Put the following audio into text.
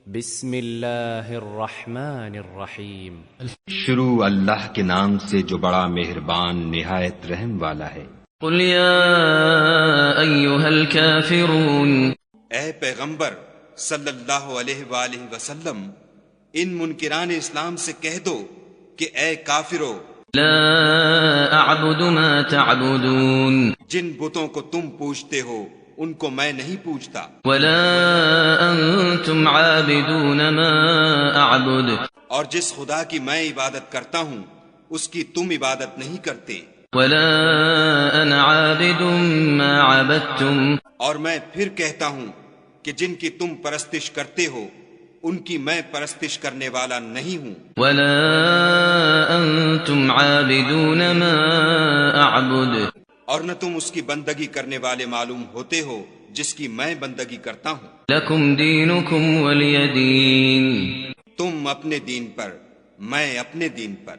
بسم اللہ الرحمن الرحیم. شروع اللہ کے نام سے جو بڑا مہربان نہایت رحم والا ہے. قل یا ایھا الکافرون، اے پیغمبر صلی اللہ علیہ وآلہ وسلم، ان منکران اسلام سے کہہ دو کہ اے کافرو، لا اعبد ما تعبدون، جن بتوں کو تم پوجتے ہو ان کو میں نہیں پوجتا، ولا انتم عابدون ما اعبد، اور جس خدا کی میں عبادت کرتا ہوں اس کی تم عبادت نہیں کرتے، ولا انا عابد ما عبدتم، اور میں پھر کہتا ہوں کہ جن کی تم پرستش کرتے ہو ان کی میں پرستش کرنے والا نہیں ہوں، ولا انتم عابدون ما اعبد، اور نہ تم اس کی بندگی کرنے والے معلوم ہوتے ہو جس کی میں بندگی کرتا ہوں. لکم دینکم ولی دین. تم اپنے دین پر، میں اپنے دین پر.